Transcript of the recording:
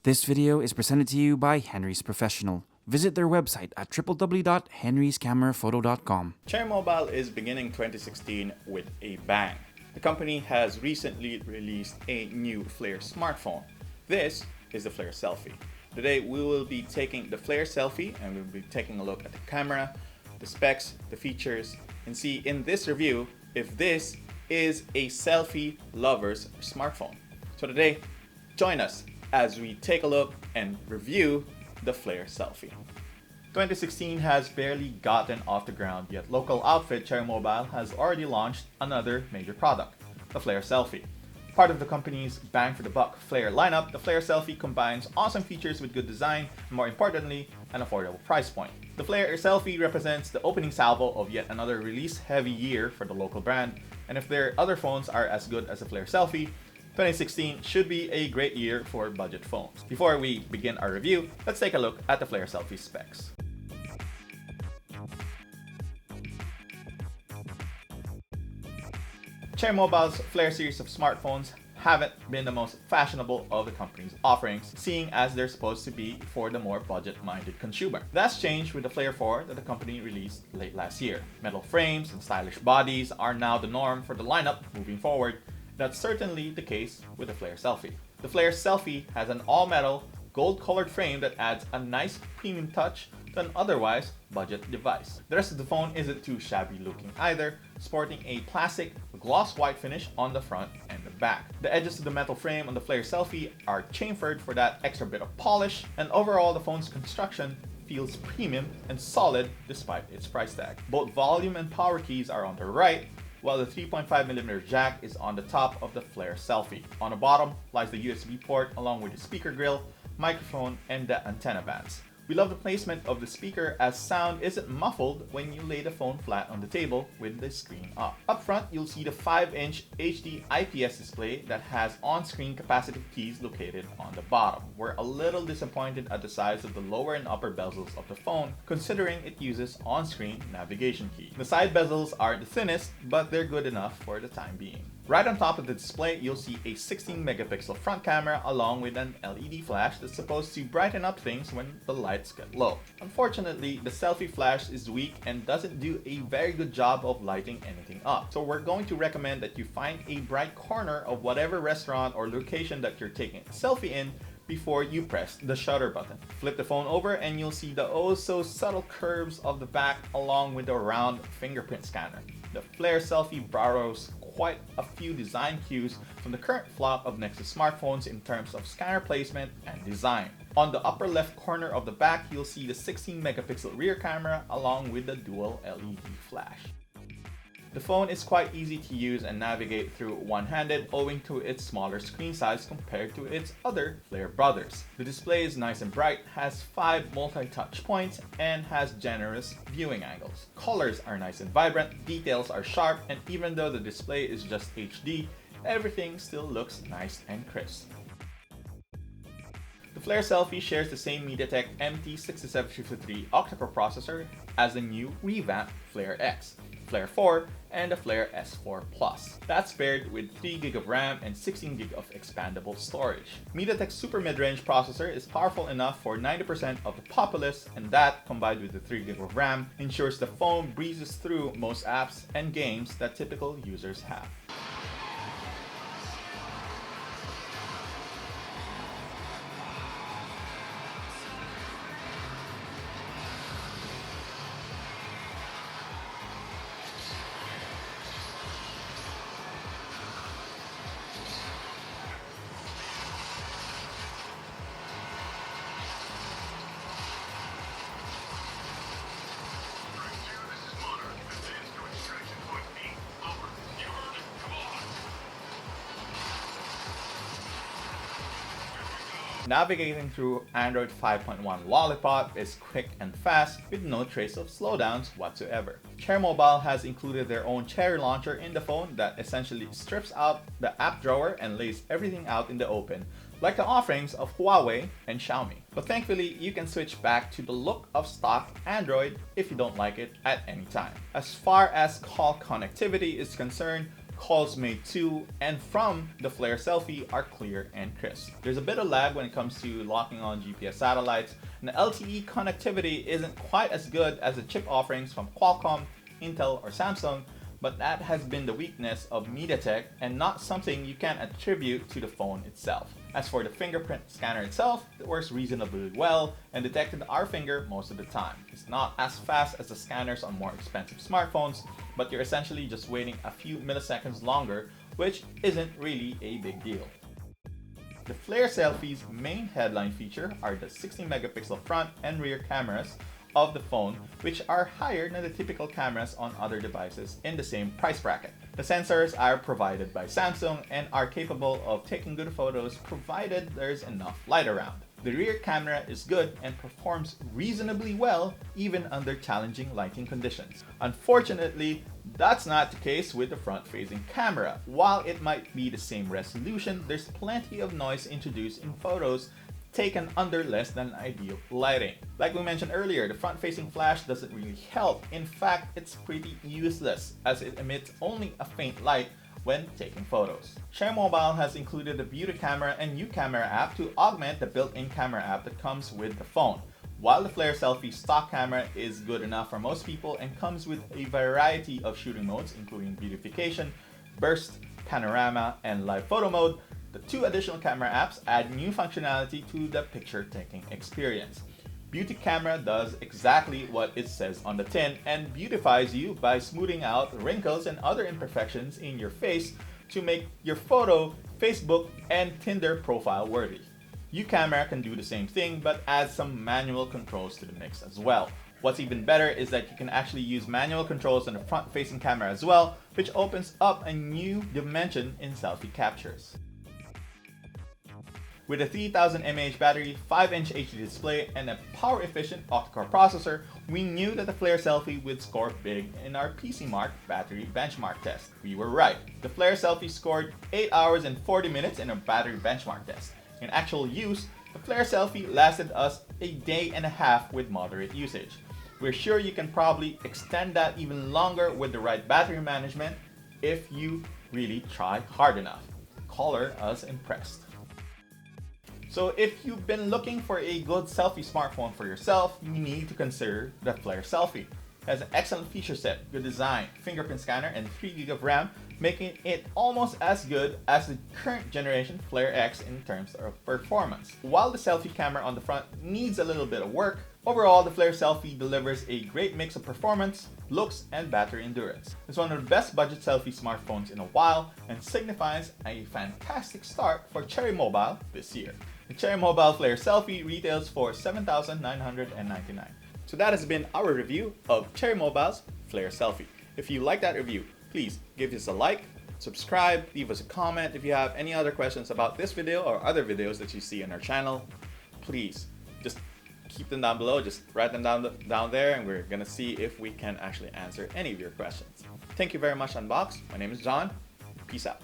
This video is presented to you by Henry's Professional. Visit their website at www.henryscameraphoto.com. Cherry Mobile is beginning 2016 with a bang. The company has recently released a new Flare smartphone. This is the Flare Selfie. Today we will be taking the Flare Selfie and we'll be taking a look at the camera, the specs, the features, and see in this review if this is a selfie lover's smartphone. So today, join us as we take a look and review the Flare Selfie. 2016 has barely gotten off the ground, yet local outfit Cherry Mobile has already launched another major product, the Flare Selfie. Part of the company's bang for the buck Flare lineup, the Flare Selfie combines awesome features with good design and, more importantly, an affordable price point. The Flare Selfie represents the opening salvo of yet another release-heavy year for the local brand, and if their other phones are as good as the Flare Selfie, 2016 should be a great year for budget phones. Before we begin our review, let's take a look at the Flare Selfie specs. Cherry Mobile's Flare series of smartphones haven't been the most fashionable of the company's offerings, seeing as they're supposed to be for the more budget-minded consumer. That's changed with the Flare 4 that the company released late last year. Metal frames and stylish bodies are now the norm for the lineup moving forward. That's certainly the case with the Flare Selfie. The Flare Selfie has an all-metal, gold-colored frame that adds a nice premium touch to an otherwise budget device. The rest of the phone isn't too shabby looking either, sporting a classic gloss white finish on the front and the back. The edges of the metal frame on the Flare Selfie are chamfered for that extra bit of polish, and overall the phone's construction feels premium and solid despite its price tag. Both volume and power keys are on the right, while the 3.5mm jack is on the top of the Flare Selfie. On the bottom lies the USB port along with the speaker grill, microphone, and the antenna bands. We love the placement of the speaker as sound isn't muffled when you lay the phone flat on the table with the screen up. Up front, you'll see the 5-inch HD IPS display that has on-screen capacitive keys located on the bottom. We're a little disappointed at the size of the lower and upper bezels of the phone, considering it uses on-screen navigation keys. The side bezels are the thinnest, but they're good enough for the time being. Right on top of the display, you'll see a 16-megapixel front camera along with an LED flash that's supposed to brighten up things when the lights get low. Unfortunately, the selfie flash is weak and doesn't do a very good job of lighting anything up. So we're going to recommend that you find a bright corner of whatever restaurant or location that you're taking a selfie in before you press the shutter button. Flip the phone over and you'll see the oh so subtle curves of the back along with the round fingerprint scanner. The Flare Selfie borrows quite a few design cues from the current flock of Nexus smartphones in terms of scanner placement and design. On the upper left corner of the back, you'll see the 16-megapixel rear camera along with the dual LED flash. The phone is quite easy to use and navigate through one-handed owing to its smaller screen size compared to its other Flare brothers. The display is nice and bright, has 5 multi-touch points, and has generous viewing angles. Colors are nice and vibrant, details are sharp, and even though the display is just HD, everything still looks nice and crisp. The Flare Selfie shares the same MediaTek MT6753 octa-core processor as the new revamped Flare X, Flare 4, and the Flare S4 Plus. That's paired with 3GB of RAM and 16GB of expandable storage. MediaTek's super mid-range processor is powerful enough for 90% of the populace, and that, combined with the 3GB of RAM, ensures the phone breezes through most apps and games that typical users have. Navigating through Android 5.1 Lollipop is quick and fast with no trace of slowdowns whatsoever. Cherry Mobile has included their own Cherry launcher in the phone that essentially strips out the app drawer and lays everything out in the open, like the offerings of Huawei and Xiaomi. But thankfully, you can switch back to the look of stock Android if you don't like it at any time. As far as call connectivity is concerned, calls made to and from the Flare Selfie are clear and crisp. There's a bit of lag when it comes to locking on GPS satellites, and the LTE connectivity isn't quite as good as the chip offerings from Qualcomm, Intel, or Samsung, but that has been the weakness of MediaTek and not something you can attribute to the phone itself. As for the fingerprint scanner itself, it works reasonably well and detected our finger most of the time. It's not as fast as the scanners on more expensive smartphones, but you're essentially just waiting a few milliseconds longer, which isn't really a big deal. The Flare Selfie's main headline feature are the 16 megapixel front and rear cameras of the phone, which are higher than the typical cameras on other devices in the same price bracket. The sensors are provided by Samsung and are capable of taking good photos provided there's enough light around. The rear camera is good and performs reasonably well even under challenging lighting conditions. Unfortunately, that's not the case with the front-facing camera. While it might be the same resolution, there's plenty of noise introduced in photos taken under less than ideal lighting. Like we mentioned earlier, the front-facing flash doesn't really help. In fact, it's pretty useless as it emits only a faint light when taking photos. Cherry Mobile has included the Beauty Camera and New Camera app to augment the built-in camera app that comes with the phone. While the Flare Selfie stock camera is good enough for most people and comes with a variety of shooting modes including beautification, burst, panorama, and live photo mode, the two additional camera apps add new functionality to the picture-taking experience. Beauty Camera does exactly what it says on the tin and beautifies you by smoothing out wrinkles and other imperfections in your face to make your photo Facebook and Tinder profile worthy. U-Camera can do the same thing but adds some manual controls to the mix as well. What's even better is that you can actually use manual controls on the front-facing camera as well, which opens up a new dimension in selfie captures. With a 3000 mAh battery, 5-inch HD display, and a power-efficient octa-core processor, we knew that the Flare Selfie would score big in our PC-Mark battery benchmark test. We were right. The Flare Selfie scored 8 hours and 40 minutes in our battery benchmark test. In actual use, the Flare Selfie lasted us a day and a half with moderate usage. We're sure you can probably extend that even longer with the right battery management if you really try hard enough. Caller us impressed. So if you've been looking for a good selfie smartphone for yourself, you need to consider the Flare Selfie. It has an excellent feature set, good design, fingerprint scanner, and 3GB of RAM, making it almost as good as the current generation Flare X in terms of performance. While the selfie camera on the front needs a little bit of work, overall the Flare Selfie delivers a great mix of performance, looks, and battery endurance. It's one of the best budget selfie smartphones in a while and signifies a fantastic start for Cherry Mobile this year. The Cherry Mobile Flare Selfie retails for $7,999. So that has been our review of Cherry Mobile's Flare Selfie. If you like that review, please give us a like, subscribe, leave us a comment. If you have any other questions about this video or other videos that you see on our channel, please just keep them down below. Just write them down there and we're gonna see if we can actually answer any of your questions. Thank you very much, Unbox. My name is John. Peace out.